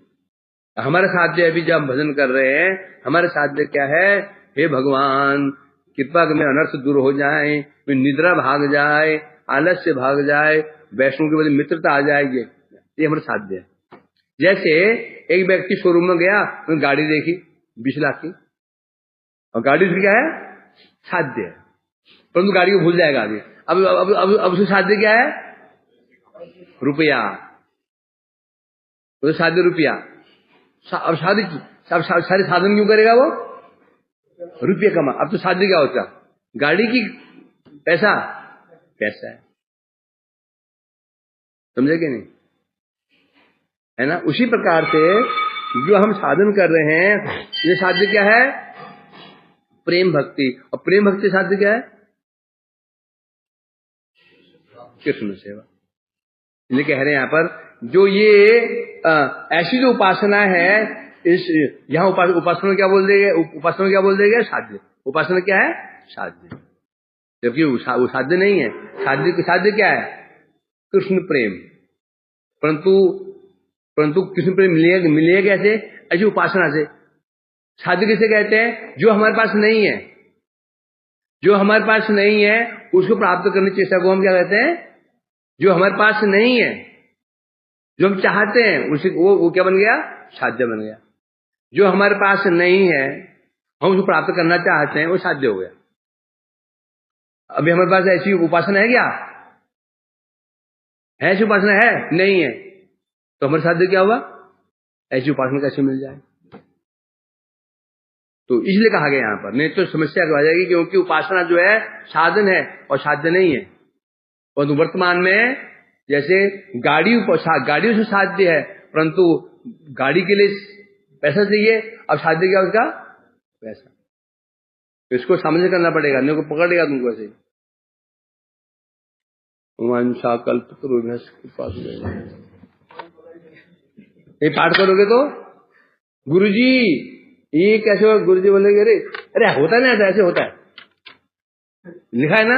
हमारा साध्य अभी जब हम भजन कर रहे हैं, हमारा साध्य क्या है? हे भगवान, कृपा में अनर्थ दूर हो जाए, निद्रा भाग जाए, आलस्य भाग जाए, वैष्णव के बदले मित्रता आ जाएगी। ये हमारा साध्य है। जैसे एक व्यक्ति शोरूम में गया, उसने गाड़ी देखी 20 लाख की, और गाड़ी उसकी क्या है? साध्य है, परंतु गाड़ी को भूल जाएगा आगे। अब उसका साध्य क्या है? रुपया। तो साध्य रुपया। अब सारे साधन क्यों करेगा वो? रुपये कमा। अब तो साध्य क्या होता? गाड़ी की पैसा है। समझे कि नहीं? है ना? उसी प्रकार से जो हम साधन कर रहे हैं, ये साध्य क्या है? प्रेम भक्ति। और प्रेम भक्ति साध्य क्या है? कृष्ण सेवा। इसलिए कह रहे हैं यहां पर, जो ये ऐसी जो उपासना है, इस यहां उपासना क्या बोल देगा? साध्य। उपासना क्या है? साध्य। जबकि वो साध्य नहीं है। साध्य क्या है? कृष्ण प्रेम। परंतु परंतु कृष्ण प्रेम मिलेगा कैसे? ऐसी उपासना से। साध्य किसे कहते हैं? जो हमारे पास नहीं है, जो हमारे पास नहीं है उसको प्राप्त करने की चेष्टा को हम क्या कहते हैं? जो हमारे पास नहीं है, जो हम चाहते हैं, उसे वो क्या बन गया? साध्य बन गया। जो हमारे पास नहीं है, हम उसको प्राप्त करना चाहते हैं, वो साध्य हो गया। अभी हमारे पास ऐसी उपासना है क्या? ऐसी उपासना है नहीं है, तो हमारे साध्य क्या हुआ? ऐसी उपासना कैसे मिल जाए? तो इसलिए कहा गया यहां पर, नहीं तो समस्या आ जाएगी, क्योंकि उपासना जो है साधन है और साध्य नहीं है। परंतु वर्तमान में जैसे गाड़ियों से साध्य है, परंतु गाड़ी के लिए पैसा चाहिए, अब साध्य क्या उसका? पैसा। तो इसको समझ करना पड़ेगा, नहीं को पकड़ लेगा तुमको ऐसे। वंशा कल्प ये पाठ करोगे तो गुरुजी ये कैसे हो? गुरुजी बोलेगे अरे अरे होता है ना ऐसा, ऐसे होता है, लिखा है ना,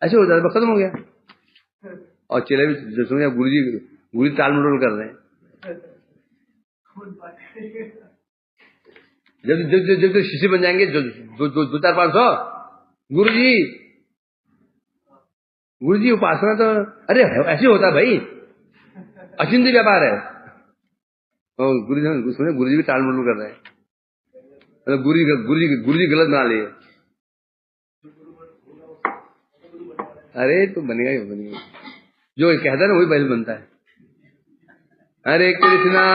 ऐसे होता है, खत्म हो गया। और चेले भी सुन गुरुजी ताल मटोल कर रहे हैं। जब शिष्य बन जाएंगे दो 4-500, गुरुजी उपासना तो अरे ऐसे होता है भाई, अचिंत्य व्यापार है। गुरुजी भी टाल मटोल कर रहे हैं, मतलब गुरुजी गलत बना लिए। अरे तो बनेगा, जो कहता है ना वही पहले बनता है। हरे कृष्णा।